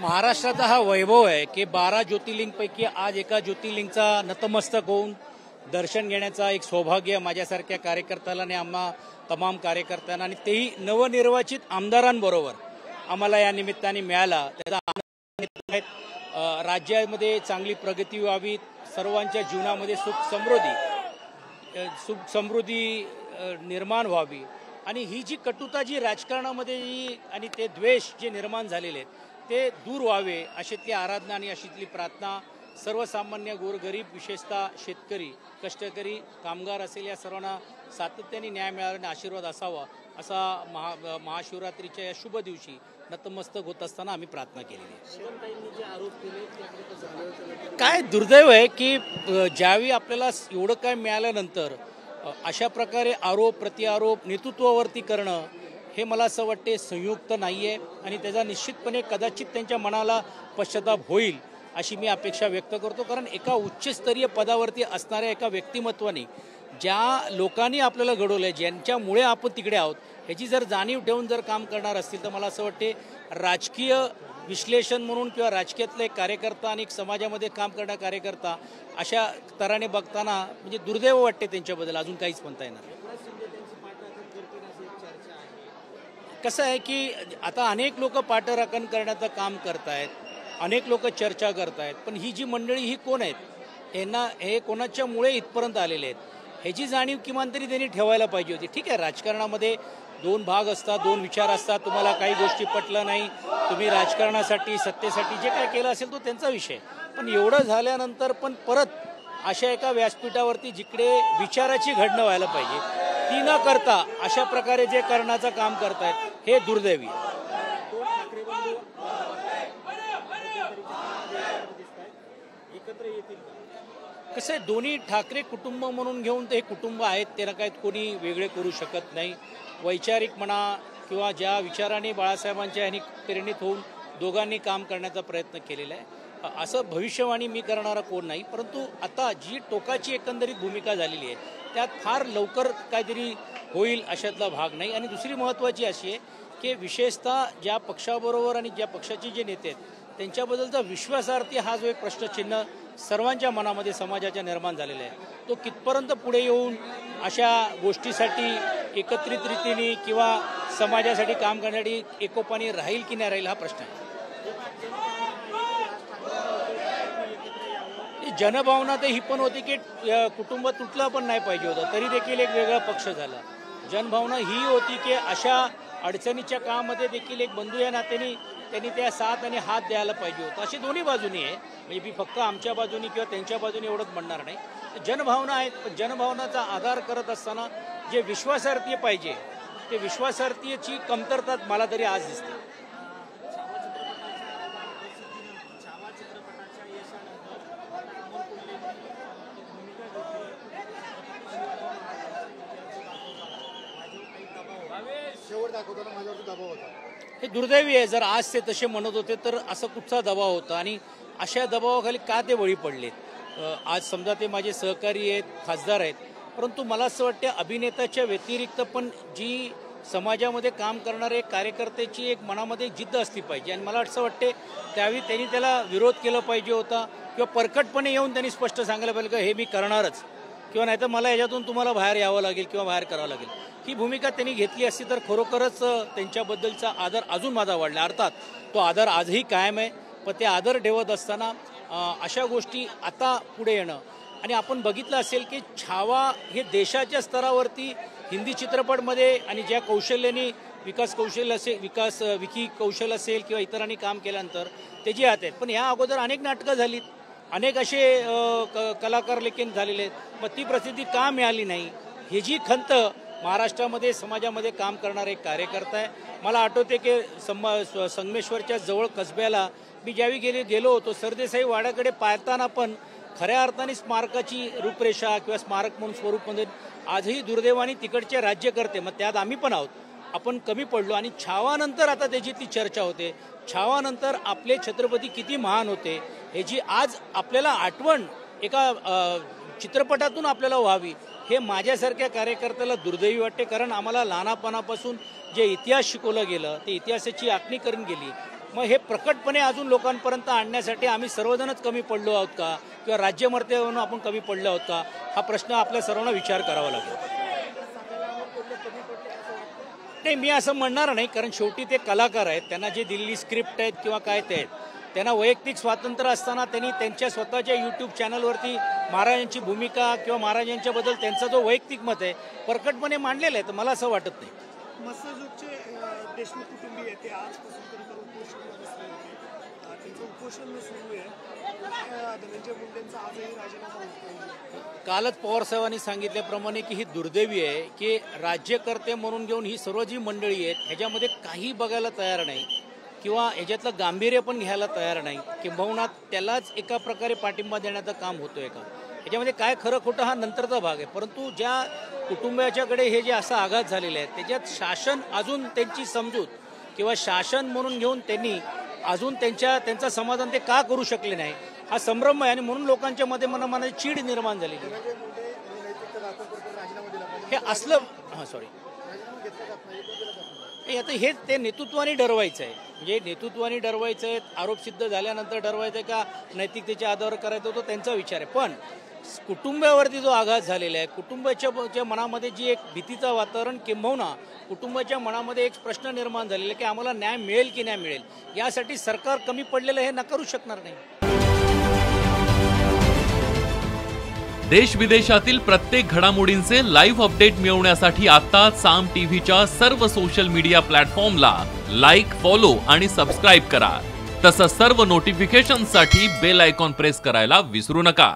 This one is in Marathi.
महाराष्ट्राचा हा वैभव आहे की 12 ज्योतिर्लिंगपैकी आज एका ज्योतिर्लिंगचा नतमस्तक होऊन दर्शन घेण्याचा एक सौभाग्य माझ्यासारख्या कार्यकर्त्याला आणि आम्हा तमाम कार्यकर्त्यांना आणि तेही नवनिर्वाचित आमदारांबरोबर आम्हाला या निमित्ताने मिळाला। त्याचा आनंद आहे। राज्यामध्ये चांगली प्रगती व्हावी, सर्वांच्या जीवनामध्ये सुख समृद्धी निर्माण व्हावी आणि ही जी कटुता जी राजकारणामध्ये आणि ते द्वेष जे निर्माण झालेले आहेत ते दूर व्हावे अशीतली आराधना आणि अशीतली प्रार्थना सर्वसामान्य गोरगरीब विशेषतः शेतकरी कष्टकरी कामगार असेल या सर्वांना सातत्याने न्याय मिळावा आशीर्वाद असावा असा महाशिवरात्रीच्या या शुभ दिवशी नतमस्तक होत असताना आम्ही प्रार्थना केलेली आहे। काय दुर्दैव आहे की ज्यावेळी आपल्याला एवढं काय मिळाल्यानंतर अशा प्रकारे आरोप प्रत्यारोप नेतृत्वावरती करणं हे मला असं वाटते संयुक्त नाही आहे आणि त्याचा निश्चितपणे कदाचित त्यांच्या मनाला पश्चाताप होईल अशी मी अपेक्षा व्यक्त करतो। कारण एका उच्चस्तरीय पदावरती असणाऱ्या एका व्यक्तिमत्वाने ज्या लोकांनी आपल्याला घडवलं आहे ज्यांच्यामुळे आपण तिकडे आहोत ह्याची जर जाणीव ठेवून जर काम करणार असतील तर मला असं वाटते राजकीय विश्लेषण म्हणून किंवा राजकीयातला एक कार्यकर्ता आणि एक समाजामध्ये काम करणारा कार्यकर्ता अशा तऱ्हेने बघताना म्हणजे दुर्दैव वाटते त्यांच्याबद्दल अजून काहीच म्हणता येणार नाही। कसं आहे की आता अनेक लोक पाठराखण करण्याचं काम करतायत, अनेक लोक चर्चा करतायत, पण ही जी मंडळी ही कोण आहेत यांना हे कोणाच्यामुळे इथपर्यंत आलेले आहेत ह्याची जाणीव किमान तरी त्यांनी ठेवायला पाहिजे होती। ठीक आहे, राजकारणामध्ये दोन भाग असतात, दोन विचार असतात, तुम्हाला काही गोष्टी पटलं नाही, तुम्ही राजकारणासाठी सत्तेसाठी जे काय केलं असेल तो त्यांचा विषय, पण एवढं झाल्यानंतर पण परत अशा एका व्यासपीठावरती जिकडे विचाराची घडणं व्हायला पाहिजे ती न करता अशा प्रकारे जे करण्याचं काम करतायत हे दुर्दैवी आहे। कसं आहे दोन्ही ठाकरे कुटुंब म्हणून घेऊन ते कुटुंब आहेत, त्यांना काय कोणी वेगळे करू शकत नाही। वैचारिक म्हणा किंवा ज्या विचाराने बाळासाहेबांच्या यांनी प्रेरित होऊन दोघांनी काम करण्याचा प्रयत्न केलेला आहे असं भविष्यवाणी मी करणारा कोण नाही, परंतु आता जी टोकाची एकंदरीत भूमिका झालेली आहे त्यात फार लवकर काहीतरी होईल अशातला भाग नाही। आणि दुसरी महत्त्वाची अशी आहे की विशेषतः ज्या पक्षाबरोबर आणि ज्या पक्षाचे जे नेते आहेत त्यांच्याबद्दलचा विश्वासार्थी हा जो एक प्रश्नचिन्ह सर्वांच्या मनामध्ये समाजाच्या निर्माण झालेला आहे तो कितपर्यंत पुढे येऊन अशा गोष्टीसाठी एकत्रित रीतीने किंवा समाजासाठी काम करण्यासाठी एकोपाने राहील की नाही राहील हा प्रश्न आहे। जनभावना तर ही पण होती की कुटुंब तुटलं पण नाही पाहिजे होतं तरी देखील एक वेगळा पक्ष झाला। जनभावना ही होती की अशा अडचणीच्या काळामध्ये देखील एक बंधू या नात्याने त्यांनी त्या साथ आणि हात द्यायला पाहिजे होतं अशी दोन्ही बाजूनी आहे। म्हणजे मी फक्त आमच्या बाजूनी किंवा त्यांच्या बाजूनी एवढंच म्हणणार नाही, जनभावना आहेत, पण जनभावनाचा आधार करत असताना जे विश्वासार्थी पाहिजे ते विश्वासार्थीची कमतरता मला तरी आज दिसते। हे दुर्दैवी आहे, जर आज ते तसे म्हणत होते तर असं कुठचा दबाव होता आणि अशा दबावाखाली का ते बळी पडलेत। आज समजा ते माझे सहकारी आहेत, खासदार आहेत, परंतु मला असं वाटतं अभिनेत्याच्या व्यतिरिक्त पण जी समाजामध्ये काम करणारे कार्यकर्त्याची एक मनामध्ये जिद्द असली पाहिजे आणि मला असं वाटते त्यावेळी त्यांनी त्याला विरोध केला पाहिजे होता किंवा परखटपणे येऊन त्यांनी स्पष्ट सांगायला पाहिजे की हे मी करणारच किंवा नाही तर मला याच्यातून तुम्हाला बाहेर यावं लागेल किंवा बाहेर करावं लागेल। ही भूमिका त्यांनी घेतली असती तर खरोखरच त्यांच्याबद्दलचा आदर अजून माझा वाढला। अर्थात तो आदर आजही कायम आहे, पण ते आदर ठेवत असताना अशा गोष्टी आता पुढे येणं आणि आपण बघितलं असेल की छावा हे देशाच्या स्तरावरती हिंदी चित्रपटमध्ये आणि ज्या कौशल्याने विकी कौशल असेल किंवा इतरांनी काम केल्यानंतर त्याची हात आहेत, पण या अगोदर अनेक नाटकं झालीत, अनेक असे कलाकार लेखन झालेले आहेत, मग ती प्रसिद्धी का मिळाली नाही ही जी खंत महाराष्ट्रामध्ये समाजामध्ये काम करणारा एक कार्यकर्ता आहे। मला आठवते की संगमेश्वरच्या जवळ कसब्याला मी ज्यावेळी गेलो होतो सरदेसाई वाड्याकडे पाहताना पण खऱ्या अर्थाने स्मारकाची रूपरेषा किंवा स्मारक म्हणून स्वरूपमध्ये आजही दुर्दैवाने तिकडचे राज्यकर्ते मग त्यात आम्ही पण आहोत आपण कमी पडलो आणि छावानंतर आता त्याची ती चर्चा होते। छावानंतर आपले छत्रपती किती महान होते हे जी आज आपल्याला आठवण एका चित्रपटातून आपल्याला व्हावी हे माझ्यासारख्या कार्यकर्त्याला दुर्दैवी वाटते। कारण आम्हाला लहानपणापासून जे इतिहास शिकवलं गेलं ते इतिहासाची आखणी करून गेली मग हे प्रकटपणे अजून लोकांपर्यंत आणण्यासाठी आम्ही सर्वजणच कमी पडलो आहोत का, किंवा राज्यमर्यादेवरून आपण कमी पडलो आहोत का, हा प्रश्न आपल्या सर्वांना विचार करावा लागेल. नाही, मी असं म्हणणार नाही, कारण शेवटी ते कलाकार आहेत, त्यांना जे दिलेली स्क्रिप्ट आहेत किंवा काय ते आहेत, त्यांना वैयक्तिक स्वातंत्र्य असताना त्यांनी त्यांच्या स्वतःच्या यूट्यूब चॅनलवरती महाराजांची भूमिका किंवा महाराजांच्याबद्दल त्यांचा जो वैयक्तिक मत आहे प्रकटपणे मांडलेलं आहे. तर मला असं वाटत नाही. मत्स्यजोगचे देशमुख कुटुंबीय ते आजपासून तरी उपोषणाला बसले होते. त्यांचं उपोषण सुरू आहे. धनंजय मुंडेंचा आजही राजीनामा होतो. कालच पवारसाहेबांनी सांगितल्याप्रमाणे की ही दुर्दैवी आहे की राज्यकर्ते म्हणून घेऊन ही सर्व जी मंडळी आहेत ह्याच्यामध्ये काही बघायला तयार नाही किंवा ह्याच्यातलं गांभीर्य पण घ्यायला तयार नाही, किंबहुना त्यालाच एका प्रकारे पाठिंबा देण्याचं काम होतोय का. ह्याच्यामध्ये काय खरं खोटं हा नंतरचा भाग आहे. परंतु ज्या कुटुंबाच्याकडे हे जे असा आघात झालेला आहे त्याच्यात शासन अजून त्यांची समजूत किंवा शासन म्हणून घेऊन त्यांनी अजून त्यांचं समाधान ते का करू शकले नाही हा संभ्रम आहे. आणि म्हणून लोकांच्या मध्ये मनामध्ये चीड निर्माण झालेली आहे. हे असलं आता हेच ते नेतृत्वाने ठरवायचं आहे. म्हणजे नेतृत्वाने ठरवायचं आहे, आरोप सिद्ध झाल्यानंतर ठरवायचं आहे का नैतिकतेच्या आधारावर करायचं होतं त्यांचा विचार आहे. पण कुटुंबावरती जो आघात झालेला आहे, कुटुंबाच्या मनामध्ये जी एक भीतीचं वातावरण किंबहुना कुटुंबाच्या मनामध्ये एक प्रश्न निर्माण झालेला आहे की आम्हाला न्याय मिळेल की नाही मिळेल, यासाठी सरकार कमी पडलेलं हे नकारू शकणार नाही. देश विदेशातील प्रत्येक घडामोडींचे लाईव्ह अपडेट मिळवण्यासाठी आता साम टीव्हीच्या सर्व सोशल मीडिया प्लॅटफॉर्मला लाईक, फॉलो आणि सबस्क्राईब करा. तसंच सर्व नोटिफिकेशनसाठी बेल आयकॉन प्रेस करायला विसरू नका.